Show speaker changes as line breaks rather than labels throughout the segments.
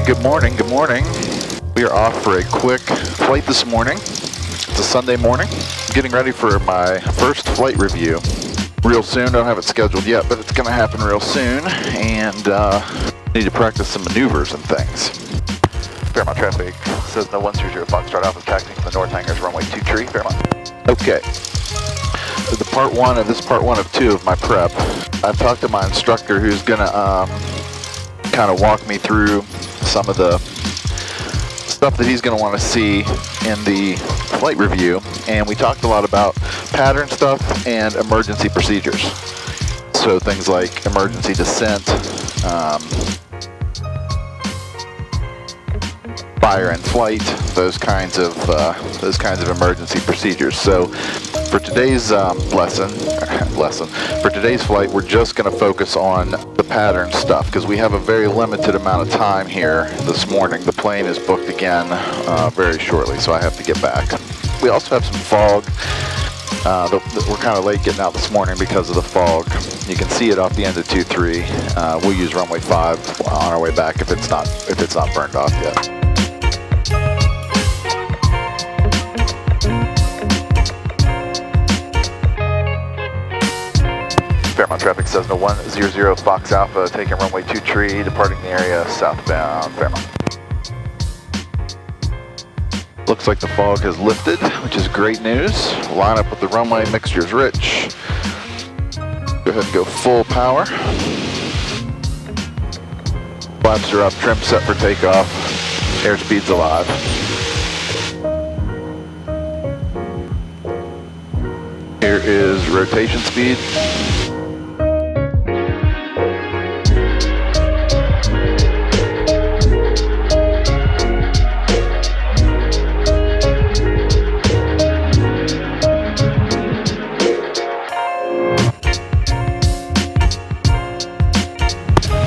right, good morning, good morning. We are off for a quick flight this morning. It's a Sunday morning. I'm getting ready for my first flight review real soon. Don't have it scheduled yet, but it's going to happen real soon, and need to practice some maneuvers and things. Fairmont traffic, Cessna 100 Foxtrot Alpha, taxiing from the north hangars, runway 23, Fairmont. Okay. The part one of two of my prep. I've talked to my instructor who's gonna kind of walk me through some of the stuff that he's gonna want to see in the flight review, and we talked a lot about pattern stuff and emergency procedures. So things like emergency descent, fire and flight, those kinds of emergency procedures. So for today's for today's flight, we're just going to focus on the pattern stuff because we have a very limited amount of time here this morning. The plane is booked again very shortly, so I have to get back. We also have some fog. We're kind of late getting out this morning because of the fog. You can see it off the end of 23. We'll use runway 5 on our way back if it's not burned off yet. Fairmont traffic, Cessna 100 Fox Alpha, taking runway 23, departing the area southbound, Fairmont. Looks like the fog has lifted, which is great news. Line up with the runway, mixture's rich. Go ahead and go full power. Flaps are up, trim set for takeoff. Airspeed's alive. Here is rotation speed.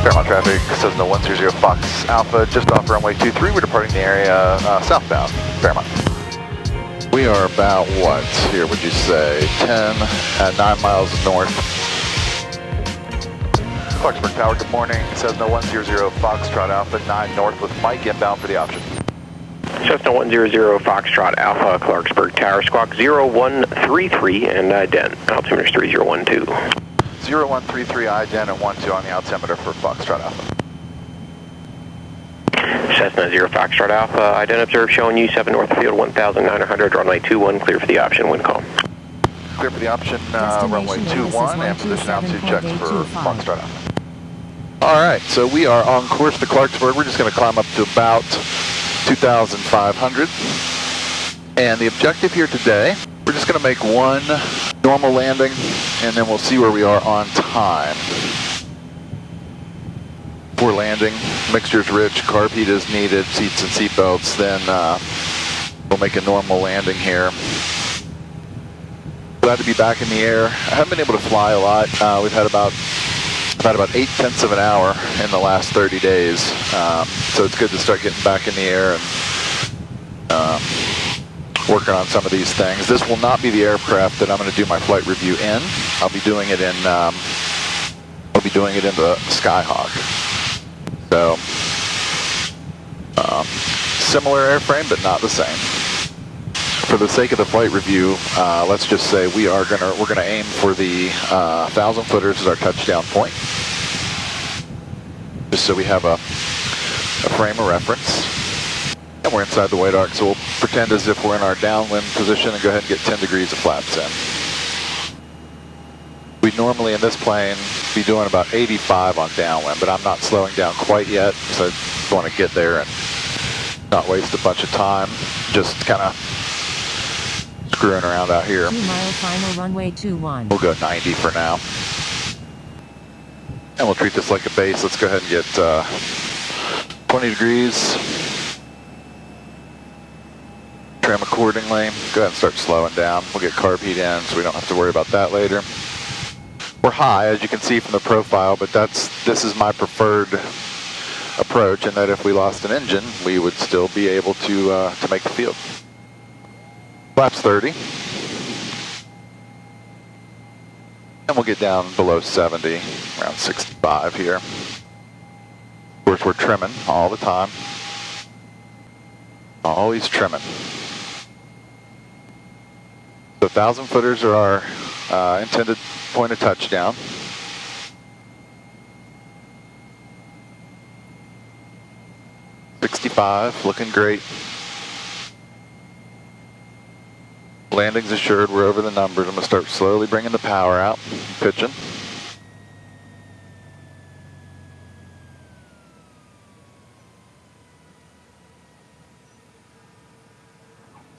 Fairmont traffic, Cessna 100 Fox Alpha, just off runway 23. We're departing the area southbound, Fairmont. We are about, what, here would you say, 9 miles north. Clarksburg Tower, good morning. Cessna 100 Foxtrot Alpha, 9 north with Mike, inbound for the option.
Cessna 100 Foxtrot Alpha, Clarksburg Tower, squawk 0133 and ident. Altimeter 3012.
0133 ident and 12 on the altimeter for Foxtrot Alpha.
Cessna 0 Foxtrot Alpha, ident observed showing you 7 north of field 1900, runway 21, clear for the option, wind calm.
Clear for the option, runway 21, and position altitude checks for Foxtrot Alpha. Alright, so we are on course to Clarksburg. We're just going to climb up to about 2,500. And the objective here today, we're just going to make one normal landing, and then we'll see where we are on time. For landing, mixture's rich, carb heat is needed, seats and seat belts, then we'll make a normal landing here. Glad to be back in the air. I haven't been able to fly a lot. We've had about 8/10 of an hour in the last 30 days. So it's good to start getting back in the air and working on some of these things. This will not be the aircraft that I'm going to do my flight review in. I'll be doing it in the Skyhawk. So similar airframe, but not the same. For the sake of the flight review, let's just say we're gonna aim for the 1,000 footers as our touchdown point, just so we have a frame of reference. And we're inside the white arc, so we'll pretend as if we're in our downwind position and go ahead and get 10 degrees of flaps in. We'd normally in this plane be doing about 85 on downwind, but I'm not slowing down quite yet, so I want to get there and not waste a bunch of time, just kind of screwing around out here.
2 mile final runway 21.
We'll go 90 for now. And we'll treat this like a base. Let's go ahead and get 20 degrees. Trim accordingly. Go ahead and start slowing down. We'll get carb heat in so we don't have to worry about that later. We're high, as you can see from the profile, but this is my preferred approach, and that if we lost an engine, we would still be able to make the field. Flaps 30. And we'll get down below 70, around 65 here. Of course, we're trimming all the time. Always trimming. So 1,000 footers are our intended point of touchdown. .65, looking great. Landing's assured, we're over the numbers. I'm going to start slowly bringing the power out, pitching.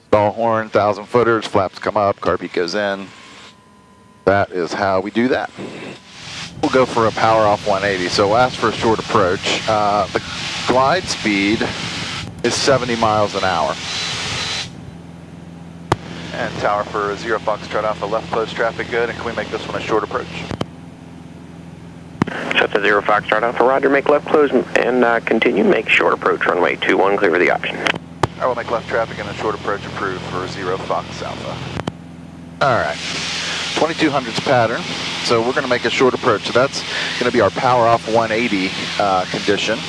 Stall horn, 1,000 footers, flaps come up, carb goes in. That is how we do that. We'll go for a power off 180, so we'll ask for a short approach. The glide speed is 70 miles an hour. And tower for 0 Foxtrot Alpha, left close traffic good, and can we make this one a short approach?
Cessna 0 Foxtrot Alpha, roger, make left close and continue, make short approach, runway 21, clear for the option.
I will make left traffic and a short approach approved for 0 Fox Alpha. Alright, 2200's pattern, so we're going to make a short approach, so that's going to be our power off 180 condition.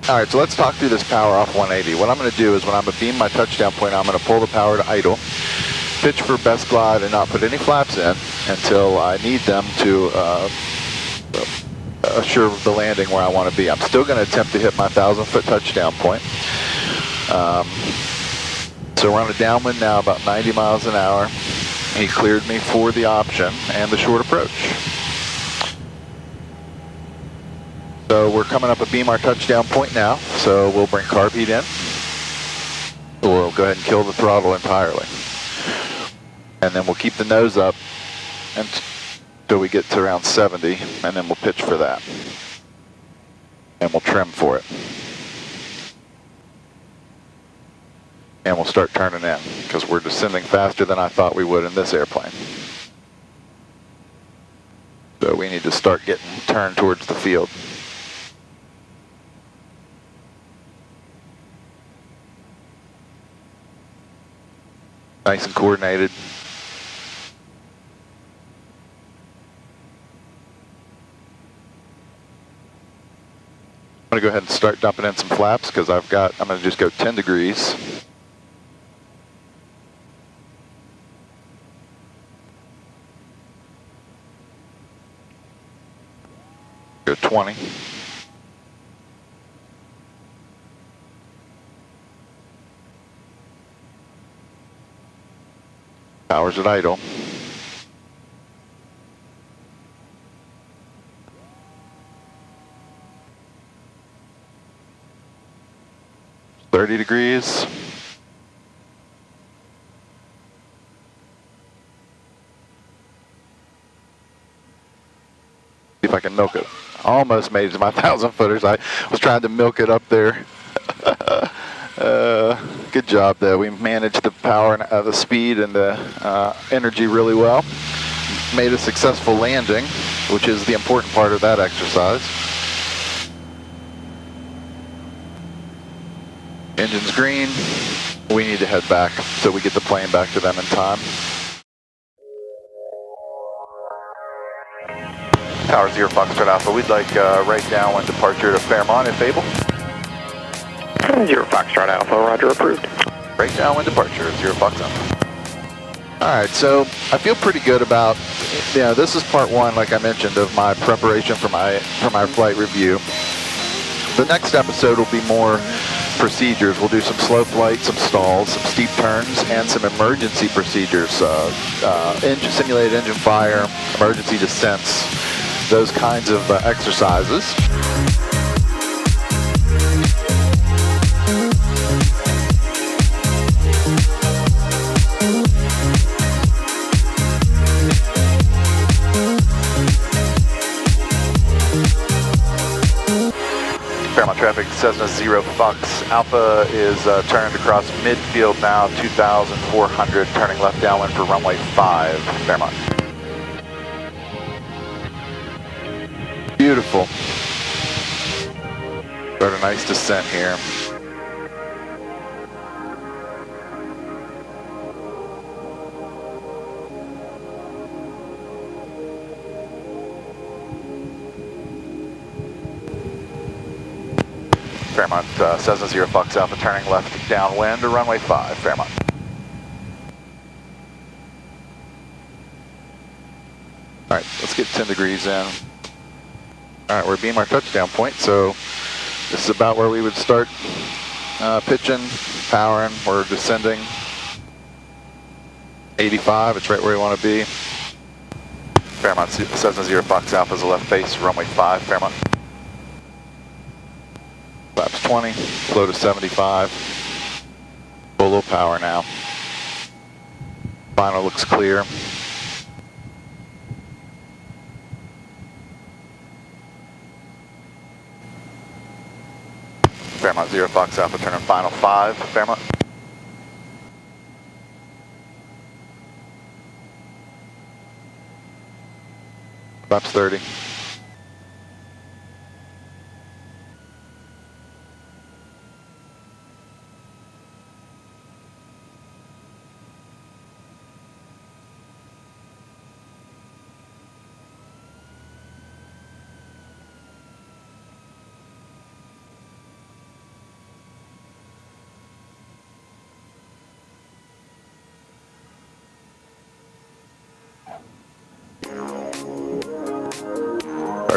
Alright, so let's talk through this power off 180. What I'm going to do is when I'm going to beam my touchdown point, I'm going to pull the power to idle, pitch for best glide and not put any flaps in until I need them to assure the landing where I want to be. I'm still going to attempt to hit my 1,000-foot touchdown point. So we're on a downwind now, about 90 miles an hour. He cleared me for the option and the short approach. So we're coming up a beam our touchdown point now, so we'll bring carb heat in. We'll go ahead and kill the throttle entirely. And then we'll keep the nose up until we get to around 70, and then we'll pitch for that. And we'll trim for it. And we'll start turning in, because we're descending faster than I thought we would in this airplane. So we need to start getting turned towards the field. Nice and coordinated. I'm going to go ahead and start dumping in some flaps because I'm going to just go 10 degrees. Go 20. Power's at idle. .30 degrees. See if I can milk it. Almost made it to my 1,000 footers. I was trying to milk it up there. Good job though. We managed the power and the speed and the energy really well. Made a successful landing, which is the important part of that exercise. Engine's green. We need to head back so we get the plane back to them in time. Tower 0 Foxtrot Alpha, we'd like right downwind departure to Fairmont if able.
0 Foxtrot Alpha, roger, approved.
Right downwind departure, 0 Fox Alpha. Alright, so I feel pretty good about, this is part one, like I mentioned, of my preparation for my flight review. The next episode will be more procedures. We'll do some slow flight, some stalls, some steep turns, and some emergency procedures. Simulated engine fire, emergency descents, those kinds of exercises. Fairmont traffic, Cessna 0 Fox Alpha is turned across midfield now, 2,400, turning left downwind for runway 5, Fairmont. Beautiful. Got a nice descent here. Fairmont, Cessna 0 Fox Alpha, turning left downwind to runway 5, Fairmont. Alright, let's get 10 degrees in. Alright, we're beam our touchdown point, so this is about where we would start pitching, powering. We're descending 85, it's right where we want to be. Fairmont, Cessna 0 Fox Alpha is the left base, runway 5, Fairmont. Flaps 20, flow to 75. Full low power now. Final looks clear. Fairmont 0 Fox Alpha, turn in final 5, Fairmont. Flaps 30.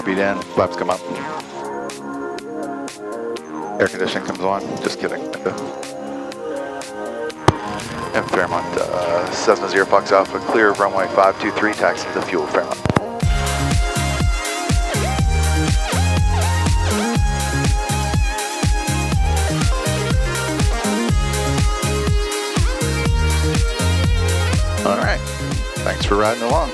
Beat in, flaps come up. Air conditioning comes on, just kidding. And Fairmont, Cessna 0 Fox Alpha, clear runway 523, taxi to fuel, Fairmont. All right, thanks for riding along.